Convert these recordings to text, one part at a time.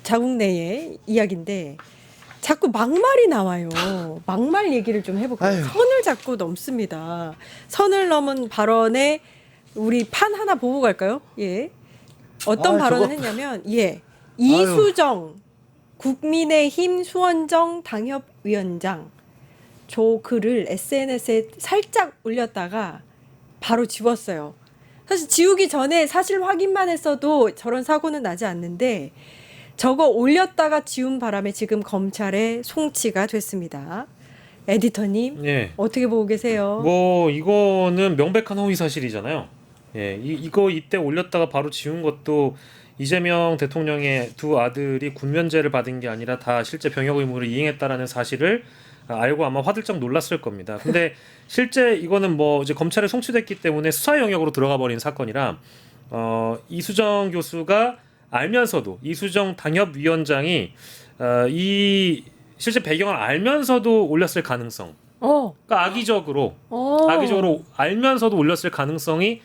자국 내의 이야기인데 자꾸 막말이 나와요. 막말 얘기를 좀 해볼까요? 아유. 선을 자꾸 넘습니다. 선을 넘은 발언에 우리 판 하나 보고 갈까요? 예. 어떤 아유, 발언을 저거. 했냐면, 예. 이수정 국민의힘 수원정 당협위원장 저 글을 SNS에 살짝 올렸다가 바로 지웠어요. 사실 지우기 전에 사실 확인만 했어도 저런 사고는 나지 않는데 저거 올렸다가 지운 바람에 지금 검찰에 송치가 됐습니다. 에디터님 예. 어떻게 보고 계세요? 뭐 이거는 명백한 허위 사실이잖아요. 예. 이거 이때 올렸다가 바로 지운 것도 이재명 대통령의 두 아들이 군면제를 받은 게 아니라 다 실제 병역 의무를 이행했다라는 사실을 알고 아마 화들짝 놀랐을 겁니다. 근데 실제 이거는 뭐 이제 검찰에 송치됐기 때문에 수사 영역으로 들어가 버린 사건이라 이수정 교수가 알면서도 이수정 당협위원장이 이 실제 배경을 알면서도 올렸을 가능성. 그러니까 악의적으로 알면서도 올렸을 가능성이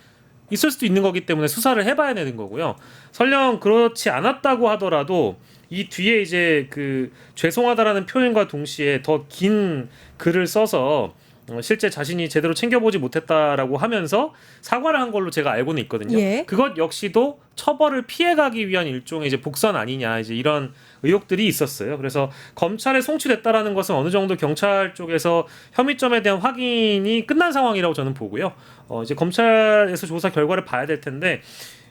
있을 수도 있는 거기 때문에 수사를 해봐야 되는 거고요. 설령 그렇지 않았다고 하더라도 이 뒤에 이제 그 죄송하다라는 표현과 동시에 더 긴 글을 써서 실제 자신이 제대로 챙겨보지 못했다라고 하면서 사과를 한 걸로 제가 알고는 있거든요. 예. 그것 역시도 처벌을 피해가기 위한 일종의 이제 복선 아니냐 이제 이런 의혹들이 있었어요. 그래서 검찰에 송치됐다라는 것은 어느 정도 경찰 쪽에서 혐의점에 대한 확인이 끝난 상황이라고 저는 보고요. 이제 검찰에서 조사 결과를 봐야 될 텐데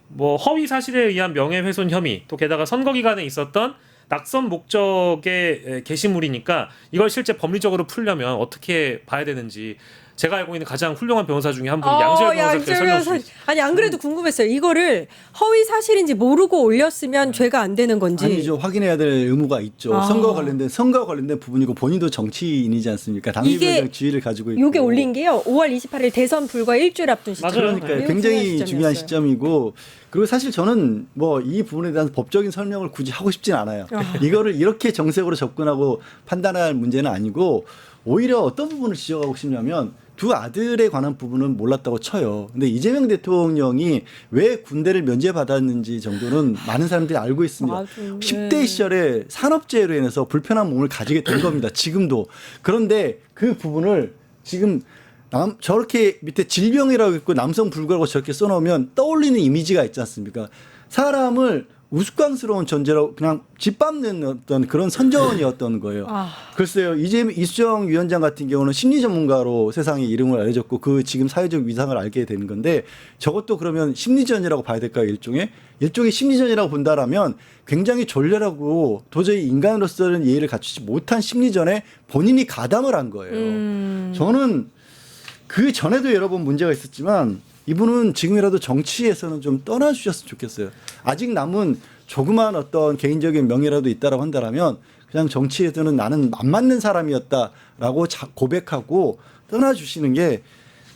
뭐 허위 사실에 의한 명예훼손 혐의 또 게다가 선거 기간에 있었던 낙선 목적의 게시물이니까 이걸 실제 법리적으로 풀려면 어떻게 봐야 되는지 제가 알고 있는 가장 훌륭한 변호사 중에 한 분이 양재열 변호사께서 설명 주셨어요. 아니 안 그래도 궁금했어요. 이거를 허위 사실인지 모르고 올렸으면 죄가 안 되는 건지. 아니죠. 확인해야 될 의무가 있죠. 선거와 관련된 부분이고 본인도 정치인이지 않습니까? 당협위원장 지위를 가지고 있고. 이게 올린 게요. 5월 28일 대선 불과 일주일 앞둔 시점. 맞아요. 그러니까 매우 굉장히 중요한 시점이었어요. 시점이고 그리고 사실 저는 뭐 이 부분에 대한 법적인 설명을 굳이 하고 싶진 않아요. 이거를 이렇게 정색으로 접근하고 판단할 문제는 아니고 오히려 어떤 부분을 지적하고 싶냐면 두 아들에 관한 부분은 몰랐다고 쳐요. 근데 이재명 대통령이 왜 군대를 면제받았는지 정도는 많은 사람들이 알고 있습니다. 맞아. 10대 시절에 산업재해로 인해서 불편한 몸을 가지게 된 겁니다. 지금도. 그런데 그 부분을 지금 저렇게 밑에 질병이라고 있고 남성 불구라고 저렇게 써놓으면 떠올리는 이미지가 있지 않습니까? 사람을 우스꽝스러운 존재로 그냥 짓밟는 어떤 그런 선전이었던 거예요. 글쎄요, 이수정 위원장 같은 경우는 심리 전문가로 세상에 이름을 알려졌고 그 지금 사회적 위상을 알게 되는 건데 저것도 그러면 심리전이라고 봐야 될까요? 일종의 심리전이라고 본다라면 굉장히 졸렬하고 도저히 인간으로서는 예의를 갖추지 못한 심리전에 본인이 가담을 한 거예요. 저는 그 전에도 여러 번 문제가 있었지만 이분은 지금이라도 정치에서는 좀 떠나주셨으면 좋겠어요. 아직 남은 조그만 어떤 개인적인 명예라도 있다라고 한다면 그냥 정치에서는 나는 안 맞는 사람이었다라고 고백하고 떠나주시는 게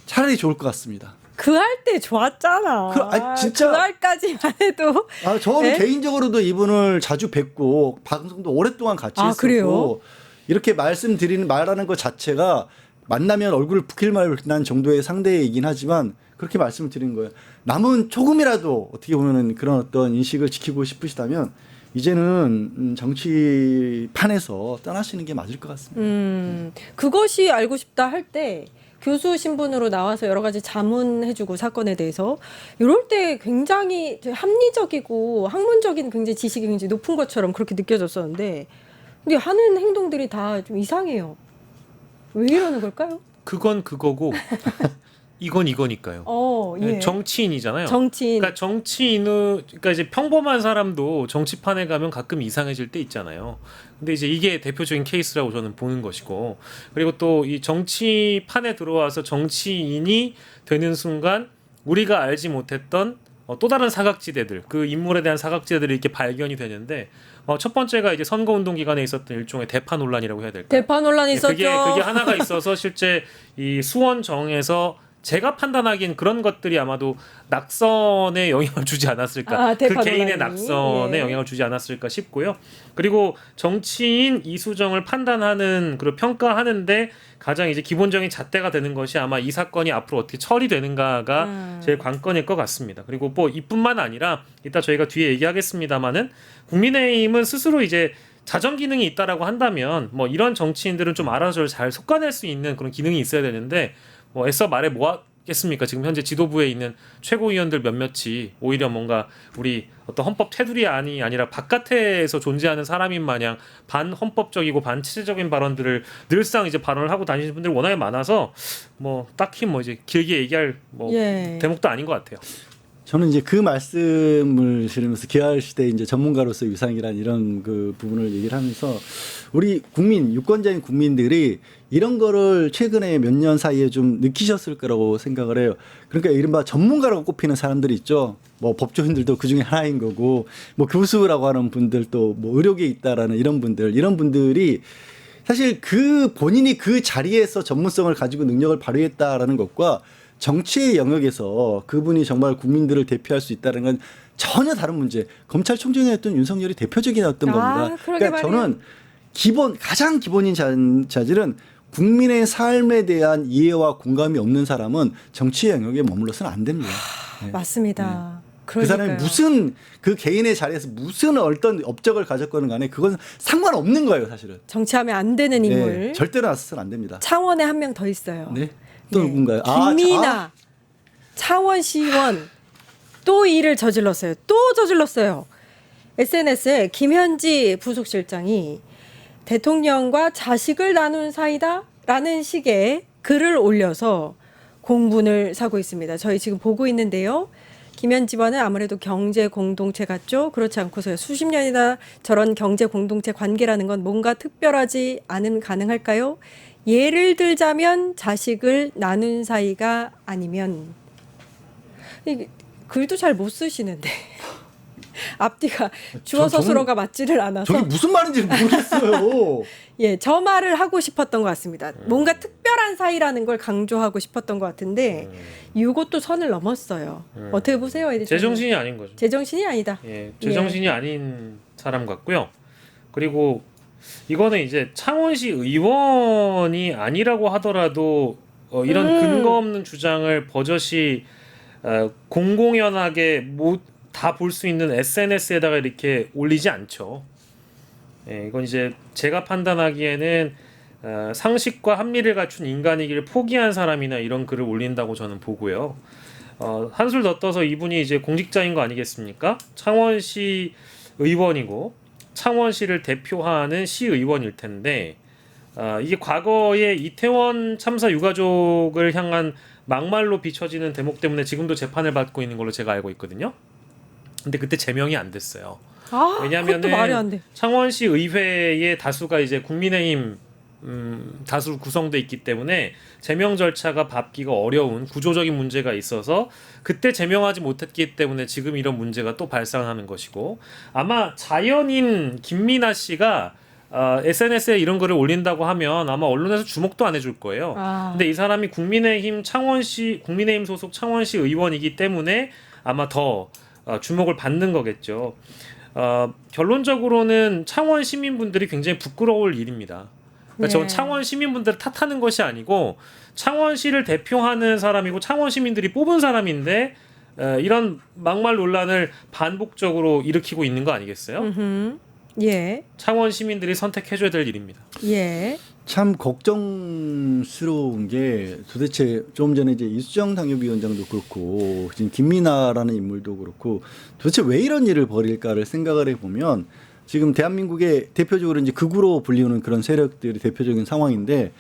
차라리 좋을 것 같습니다. 그 할 때 좋았잖아. 진짜. 그 할까지만 해도. 저는 네? 개인적으로도 이분을 자주 뵙고 방송도 오랫동안 같이 했었고 그래요? 이렇게 말하는 것 자체가 만나면 얼굴을 붉힐 만한 정도의 상대이긴 하지만 그렇게 말씀을 드린 거예요. 남은 조금이라도 어떻게 보면은 그런 어떤 인식을 지키고 싶으시다면 이제는 정치판에서 떠나시는 게 맞을 것 같습니다. 그것이 알고 싶다 할 때 교수 신분으로 나와서 여러 가지 자문해주고 사건에 대해서 이럴 때 굉장히 합리적이고 학문적인 굉장히 지식이 굉장히 높은 것처럼 그렇게 느껴졌었는데 근데 하는 행동들이 다 좀 이상해요. 왜 이러는 걸까요? 그건 그거고 이건 이거니까요. 예. 정치인이잖아요. 정치인. 그러니까 그러니까 이제 평범한 사람도 정치판에 가면 가끔 이상해질 때 있잖아요. 근데 이제 이게 대표적인 케이스라고 저는 보는 것이고, 그리고 또 이 정치판에 들어와서 정치인이 되는 순간 우리가 알지 못했던 또 다른 사각지대들, 그 인물에 대한 사각지대들이 이렇게 발견이 되는데 첫 번째가 이제 선거운동 기간에 있었던 일종의 대파 논란이라고 해야 될까요? 대파 논란이 있었죠. 그게 하나가 있어서 실제 이 수원정에서 제가 판단하기엔 그런 것들이 아마도 낙선에 영향을 주지 않았을까. 아, 그 대파 개인의 논란이. 낙선에 예. 영향을 주지 않았을까 싶고요. 그리고 정치인 이수정을 판단하는 그리고 평가하는데 가장 이제 기본적인 잣대가 되는 것이 아마 이 사건이 앞으로 어떻게 처리되는가가 제일 관건일 것 같습니다. 그리고 뭐 이뿐만 아니라 이따 저희가 뒤에 얘기하겠습니다만은 국민의힘은 스스로 이제 자정 기능이 있다라고 한다면 뭐 이런 정치인들은 좀 알아서 잘 속아낼 수 있는 그런 기능이 있어야 되는데 뭐 애써 말해 뭐 하겠습니까? 지금 현재 지도부에 있는 최고위원들 몇몇이 오히려 뭔가 우리 어떤 헌법 테두리안이 아니라 바깥에서 존재하는 사람인 마냥 반헌법적이고 반체제적인 발언들을 늘상 이제 발언을 하고 다니시는 분들이 워낙에 많아서 뭐 딱히 뭐 이제 길게 얘기할 뭐 예. 대목도 아닌 것 같아요. 저는 이제 그 말씀을 들으면서 기할 시대 이제 전문가로서 위상이란 이런 그 부분을 얘기를 하면서 우리 국민 유권자인 국민들이 이런 거를 최근에 몇 년 사이에 좀 느끼셨을 거라고 생각을 해요. 그러니까 이른바 전문가라고 꼽히는 사람들이 있죠. 뭐 법조인들도 그 중에 하나인 거고 뭐 교수라고 하는 분들도 뭐 의료계에 있다라는 이런 분들이 사실 그 본인이 그 자리에서 전문성을 가지고 능력을 발휘했다라는 것과 정치의 영역에서 그분이 정말 국민들을 대표할 수 있다는 건 전혀 다른 문제. 검찰총장이었던 윤석열이 대표적이었던 겁니다. 그러게 그러니까 저는 가장 기본인 자질은 국민의 삶에 대한 이해와 공감이 없는 사람은 정치의 영역에 머물러서는 안 됩니다. 네. 맞습니다. 그 사람이 무슨 그 개인의 자리에서 무슨 어떤 업적을 가졌거든 간에 그건 상관없는 거예요, 사실은. 정치하면 안 되는 인물. 네, 절대로 나서서는 안 됩니다. 창원에 한 명 더 있어요. 네. 또 누군가요? 김미나 창원시의원 또 일을 저질렀어요. 또 저질렀어요. SNS에 김현지 부속실장이 대통령과 자식을 나눈 사이다라는 식의 글을 올려서 공분을 사고 있습니다. 저희 지금 보고 있는데요. 김현지와는 아무래도 경제 공동체 같죠. 그렇지 않고서요. 수십 년이나 저런 경제 공동체 관계라는 건 뭔가 특별하지 않으면 가능할까요? 예를 들자면 자식을 나눈 사이가 아니면 글도 잘 못 쓰시는데 앞뒤가 주어 서술어가 맞지를 않아서 저게 무슨 말인지 모르겠어요. 예, 저 말을 하고 싶었던 것 같습니다. 뭔가 특별한 사이라는 걸 강조하고 싶었던 것 같은데 이것도 선을 넘었어요. 어떻게 보세요, 에디터님? 제정신이 아닌 거죠. 제정신이 아니다. 예, 제정신이 아닌 사람 같고요. 그리고 이거는 이제 창원시 의원이 아니라고 하더라도 이런 근거 없는 주장을 버젓이 공공연하게 다 볼 수 있는 SNS에다가 이렇게 올리지 않죠. 예, 이건 이제 제가 판단하기에는 상식과 합리를 갖춘 인간이기를 포기한 사람이나 이런 글을 올린다고 저는 보고요. 한술 더 떠서 이분이 이제 공직자인 거 아니겠습니까? 창원시 의원이고 창원시를 대표하는 시의원일 텐데 이게 과거에 이태원 참사 유가족을 향한 막말로 비춰지는 대목 때문에 지금도 재판을 받고 있는 걸로 제가 알고 있거든요. 근데 그때 제명이 안 됐어요. 왜냐하면은 말이 안 돼. 창원시 의회의 다수가 이제 국민의힘 다수 구성돼 있기 때문에 제명 절차가 밟기가 어려운 구조적인 문제가 있어서 그때 제명하지 못했기 때문에 지금 이런 문제가 또 발생하는 것이고 아마 자연인 김미나 씨가 SNS에 이런 글을 올린다고 하면 아마 언론에서 주목도 안 해줄 거예요. 근데 이 사람이 국민의힘 소속 창원시 의원이기 때문에 아마 더 주목을 받는 거겠죠. 결론적으로는 창원 시민분들이 굉장히 부끄러울 일입니다. 그러니까 저는 창원 시민분들을 탓하는 것이 아니고 창원시를 대표하는 사람이고 창원 시민들이 뽑은 사람인데 이런 막말 논란을 반복적으로 일으키고 있는 거 아니겠어요? 예. 창원 시민들이 선택해줘야 될 일입니다. 예. 참 걱정스러운 게 도대체 좀 전에 이제 이수정 당협위원장도 그렇고 지금 김미나라는 인물도 그렇고 도대체 왜 이런 일을 벌일까를 생각을 해보면 지금 대한민국의 대표적으로 이제 극우로 불리우는 그런 세력들이 대표적인 상황인데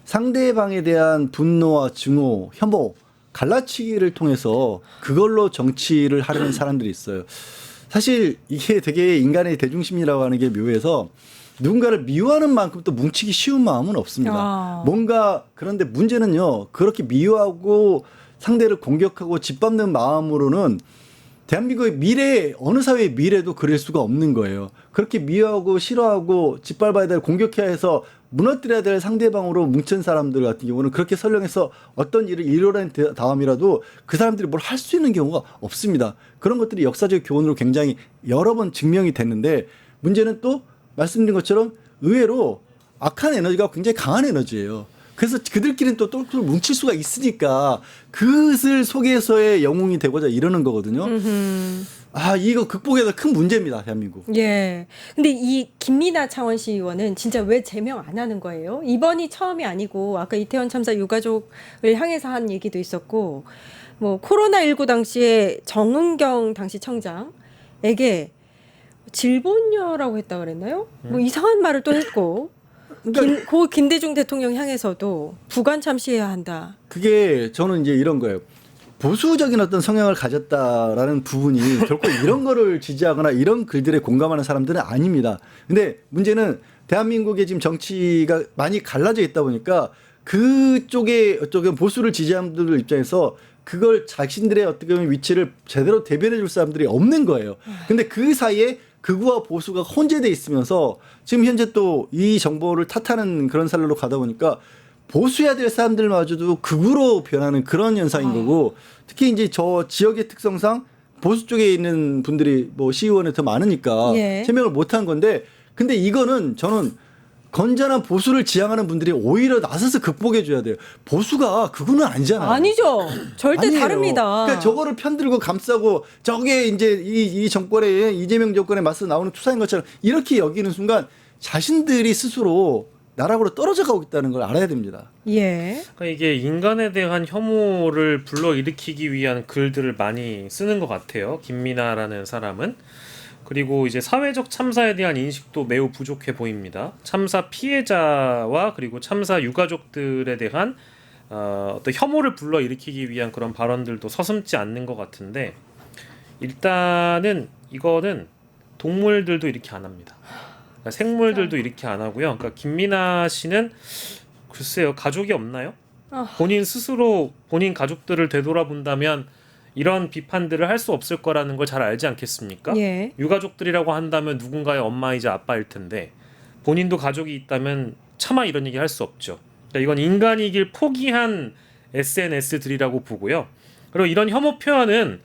상대방에 대한 분노와 증오, 혐오, 갈라치기를 통해서 그걸로 정치를 하려는 사람들이 있어요. 사실 이게 되게 인간의 대중심리라고 하는 게 묘해서 누군가를 미워하는 만큼 또 뭉치기 쉬운 마음은 없습니다. 뭔가 그런데 문제는요. 그렇게 미워하고 상대를 공격하고 짓밟는 마음으로는 대한민국의 미래 어느 사회의 미래도 그릴 수가 없는 거예요. 그렇게 미워하고 싫어하고 짓밟아야 될 공격해야 해서 무너뜨려야 될 상대방으로 뭉친 사람들 같은 경우는 그렇게 설령해서 어떤 일을 이뤄낸 다음이라도 그 사람들이 뭘 할 수 있는 경우가 없습니다. 그런 것들이 역사적 교훈으로 굉장히 여러 번 증명이 됐는데 문제는 또 말씀드린 것처럼 의외로 악한 에너지가 굉장히 강한 에너지예요. 그래서 그들끼리는 또 똘똘 뭉칠 수가 있으니까 그것을 속에서의 영웅이 되고자 이러는 거거든요. 아, 이거 극복해서 큰 문제입니다, 대한민국. 예. 근데 이 김민아 창원시 의원은 진짜 왜 제명 안 하는 거예요? 이번이 처음이 아니고 아까 이태원 참사 유가족을 향해서 한 얘기도 있었고 뭐 코로나19 당시에 정은경 당시 청장에게 질본녀라고 했다 그랬나요? 뭐 이상한 말을 또 했고 그러니까 고 김대중 대통령 향해서도 부관 참시해야 한다. 그게 저는 이제 이런 거예요. 보수적인 어떤 성향을 가졌다라는 부분이 결코 이런 거를 지지하거나 이런 글들에 공감하는 사람들은 아닙니다. 근데 문제는 대한민국의 지금 정치가 많이 갈라져 있다 보니까 그쪽에 어쩌면 보수를 지지하는 분들 입장에서 그걸 자신들의 어떻게 보면 위치를 제대로 대변해 줄 사람들이 없는 거예요. 근데 그 사이에 극우와 보수가 혼재돼 있으면서 지금 현재 또 이 정보를 탓하는 그런 살로 가다 보니까 보수해야 될 사람들마저도 극우로 변하는 그런 현상인 거고 특히 이제 저 지역의 특성상 보수 쪽에 있는 분들이 뭐 시의원에 더 많으니까 예. 제명을 못한 건데 근데 이거는 저는 건전한 보수를 지향하는 분들이 오히려 나서서 극복해 줘야 돼요. 보수가 극우는 아니잖아요. 아니죠. 절대 아니에요. 다릅니다. 그러니까 저거를 편들고 감싸고 저게 이제 이 정권에 이재명 정권에 맞서 나오는 투사인 것처럼 이렇게 여기는 순간 자신들이 스스로 나락으로 떨어져 가고 있다는 걸 알아야 됩니다. 예. 그러니까 이게 인간에 대한 혐오를 불러일으키기 위한 글들을 많이 쓰는 것 같아요. 김민아라는 사람은. 그리고 이제 사회적 참사에 대한 인식도 매우 부족해 보입니다. 참사 피해자와 그리고 참사 유가족들에 대한 어떤 혐오를 불러일으키기 위한 그런 발언들도 서슴지 않는 것 같은데 일단은 이거는 동물들도 이렇게 안 합니다. 그러니까 생물들도 이렇게 안 하고요. 그러니까 김민아 씨는 글쎄요 가족이 없나요? 본인 스스로 본인 가족들을 되돌아본다면 이런 비판들을 할 수 없을 거라는 걸 잘 알지 않겠습니까? 예. 유가족들이라고 한다면 누군가의 엄마이자 아빠일 텐데 본인도 가족이 있다면 차마 이런 얘기 할 수 없죠. 그러니까 이건 인간이길 포기한 SNS들이라고 보고요. 그리고 이런 혐오 표현은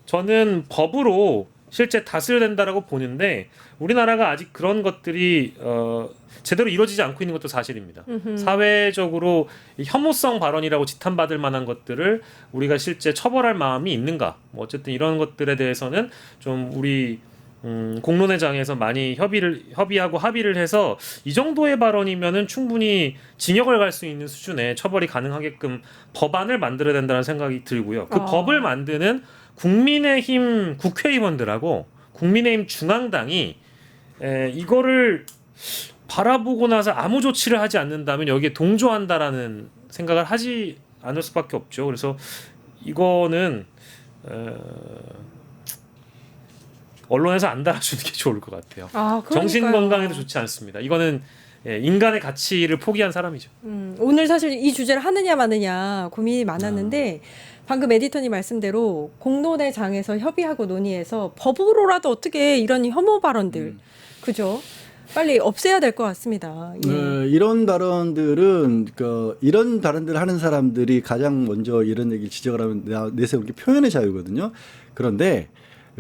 저는 법으로 실제 다스려야 된다라고 보는데 우리나라가 아직 그런 것들이 제대로 이루어지지 않고 있는 것도 사실입니다. 사회적으로 이 혐오성 발언이라고 지탄받을 만한 것들을 우리가 실제 처벌할 마음이 있는가? 뭐 어쨌든 이런 것들에 대해서는 좀 우리 공론의 장에서 많이 협의하고 합의를 해서 이 정도의 발언이면은 충분히 징역을 갈 수 있는 수준의 처벌이 가능하게끔 법안을 만들어야 된다는 생각이 들고요. 그 법을 만드는 국민의힘 국회의원들하고 국민의힘 중앙당이 이거를 바라보고 나서 아무 조치를 하지 않는다면 여기에 동조한다라는 생각을 하지 않을 수밖에 없죠. 그래서 이거는 언론에서 안 달아주는 게 좋을 것 같아요. 정신 건강에도 좋지 않습니다. 이거는 인간의 가치를 포기한 사람이죠. 오늘 사실 이 주제를 하느냐 마느냐 고민이 많았는데 방금 에디터님 말씀대로 공론의 장에서 협의하고 논의해서 법으로라도 어떻게 이런 혐오 발언들 그죠? 빨리 없애야 될 것 같습니다. 예. 이런 발언들은 이런 발언들을 하는 사람들이 가장 먼저 이런 얘기를 지적을 하면 내세운 게 표현의 자유거든요. 그런데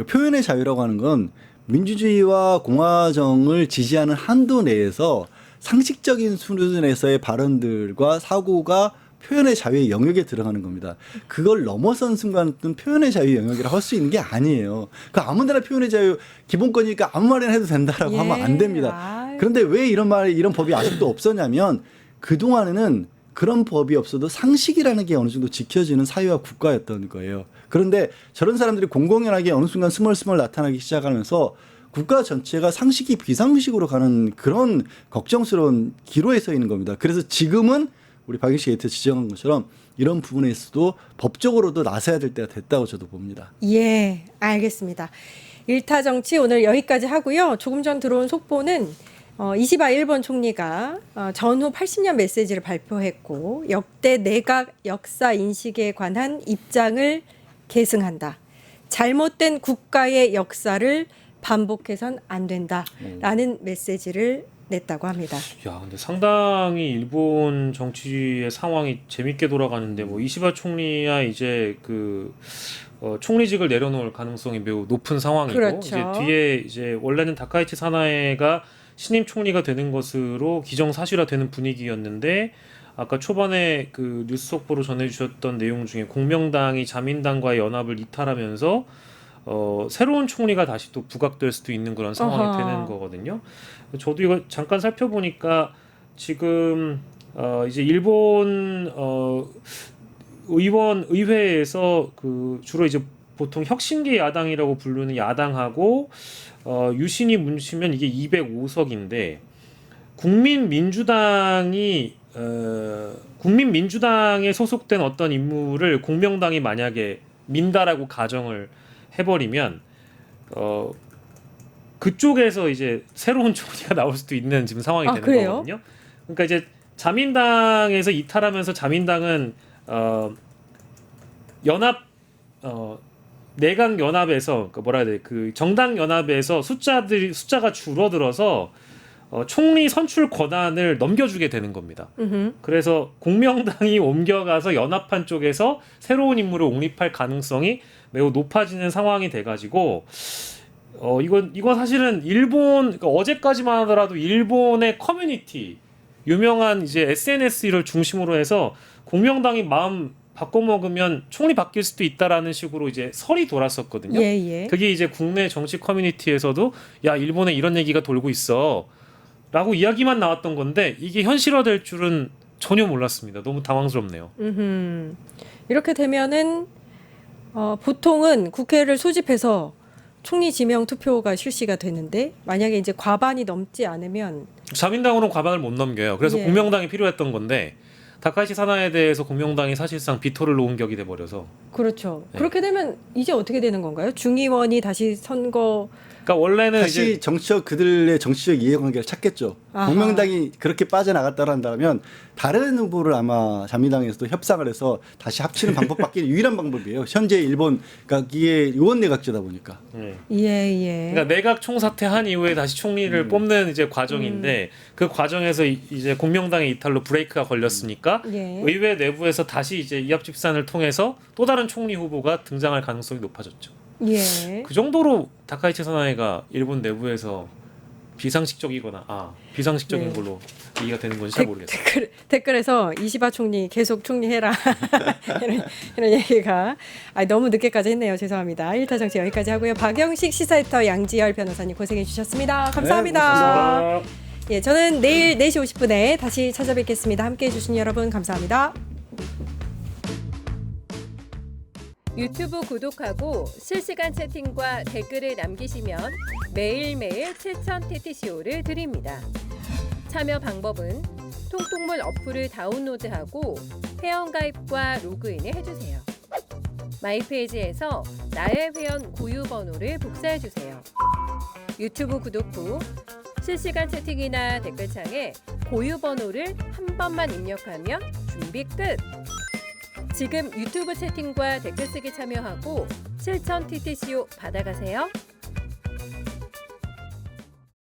표현의 자유라고 하는 건 민주주의와 공화정을 지지하는 한도 내에서 상식적인 수준에서의 발언들과 사고가 표현의 자유의 영역에 들어가는 겁니다. 그걸 넘어선 순간은 표현의 자유 영역이라고 할 수 있는 게 아니에요. 그 아무데나 표현의 자유 기본권이니까 아무 말이나 해도 된다라고 하면 안 됩니다. 그런데 왜 이런 법이 아직도 없었냐면 그동안에는 그런 법이 없어도 상식이라는 게 어느 정도 지켜지는 사회와 국가였던 거예요. 그런데 저런 사람들이 공공연하게 어느 순간 스멀스멀 나타나기 시작하면서 국가 전체가 상식이 비상식으로 가는 그런 걱정스러운 기로에 서 있는 겁니다. 그래서 지금은 우리 박영식 에디터 지적한 것처럼 이런 부분에서도 법적으로도 나서야 될 때가 됐다고 저도 봅니다. 예, 알겠습니다. 일타 정치 오늘 여기까지 하고요. 조금 전 들어온 속보는 이시바 일본 총리가 전후 80년 메시지를 발표했고 역대 내각 역사 인식에 관한 입장을 계승한다. 잘못된 국가의 역사를 반복해선 안 된다라는 메시지를 냈다고 합니다. 야, 근데 상당히 일본 정치의 상황이 재밌게 돌아가는데 뭐 이시바 총리야 이제 그 총리직을 내려놓을 가능성이 매우 높은 상황이고 그렇죠. 이제 뒤에 이제 원래는 다카이치 사나에가 신임 총리가 되는 것으로 기정사실화되는 분위기였는데 아까 초반에 그 뉴스 속보로 전해주셨던 내용 중에 공명당이 자민당과의 연합을 이탈하면서 새로운 총리가 다시 또 부각될 수도 있는 그런 상황이 어허. 되는 거거든요. 저도 이거 잠깐 살펴보니까 지금 이제 일본 의회에서 그 주로 이제 보통 혁신계 야당이라고 부르는 야당하고 유신이 뭉치면 이게 205석인데 국민민주당에 소속된 어떤 인물을 공명당이 만약에 민다라고 가정을 해버리면 그쪽에서 이제 새로운 총리가 나올 수도 있는 지금 상황이 되는 그래요? 거거든요. 그러니까 이제 자민당에서 이탈하면서 자민당은 연합 내각 연합에서 그 뭐라 해야 돼? 그 정당 연합에서 숫자가 줄어들어서 총리 선출 권한을 넘겨주게 되는 겁니다. 음흠. 그래서 공명당이 옮겨가서 연합한 쪽에서 새로운 인물을 옹립할 가능성이 매우 높아지는 상황이 돼가지고 이건 사실은 일본 그러니까 어제까지만 하더라도 일본의 커뮤니티 유명한 이제 SNS를 중심으로 해서 공명당이 마음 바꿔먹으면 총리 바뀔 수도 있다라는 식으로 이제 설이 돌았었거든요. 예. 그게 이제 국내 정치 커뮤니티에서도 야 일본에 이런 얘기가 돌고 있어 라고 이야기만 나왔던 건데 이게 현실화될 줄은 전혀 몰랐습니다. 너무 당황스럽네요. 이렇게 되면은 보통은 국회를 소집해서 총리 지명 투표가 실시가 되는데 만약에 이제 과반이 넘지 않으면 자민당으로는 과반을 못 넘겨요. 그래서 예. 공명당이 필요했던 건데 다카이치 사나에 대해서 공명당이 사실상 비토를 놓은 격이 돼버려서 그렇죠. 네. 그렇게 되면 이제 어떻게 되는 건가요? 중의원이 다시 선거 그러니까 원래는 다시 이제 그들의 정치적 이해관계를 찾겠죠. 아하. 공명당이 그렇게 빠져나갔다고 한다면 다른 후보를 아마 자민당에서도 협상을 해서 다시 합치는 방법밖에 유일한 방법이에요. 현재 일본 그러니까 이게 의원 내각제다 보니까. 예. 그러니까 내각 총사퇴한 이후에 다시 총리를 뽑는 이제 과정인데 그 과정에서 이제 공명당의 이탈로 브레이크가 걸렸으니까 예. 의회 내부에서 다시 이제 이합집산을 통해서 또 다른 총리 후보가 등장할 가능성이 높아졌죠. 예. 그 정도로 다카이치 사나이가 일본 내부에서 비상식적이거나 비상식적인 네. 걸로 얘기가 되는 건지 잘 모르겠어요. 댓글에서 이시바 총리 계속 총리해라 이런 얘기가 너무 늦게까지 했네요. 죄송합니다. 1타 정치 여기까지 하고요. 박영식 시사이터 양지열 변호사님 고생해 주셨습니다. 감사합니다. 감사합니다. 예, 저는 내일 4시 50분에 다시 찾아뵙겠습니다. 함께해 주신 여러분 감사합니다. 유튜브 구독하고 실시간 채팅과 댓글을 남기시면 매일매일 7천 TTCO를 드립니다. 참여 방법은 통통물 어플을 다운로드하고 회원가입과 로그인을 해주세요. 마이페이지에서 나의 회원 고유 번호를 복사해주세요. 유튜브 구독 후 실시간 채팅이나 댓글창에 고유 번호를 한 번만 입력하면 준비 끝! 지금 유튜브 채팅과 댓글 쓰기 참여하고 실천 TTCO 받아가세요.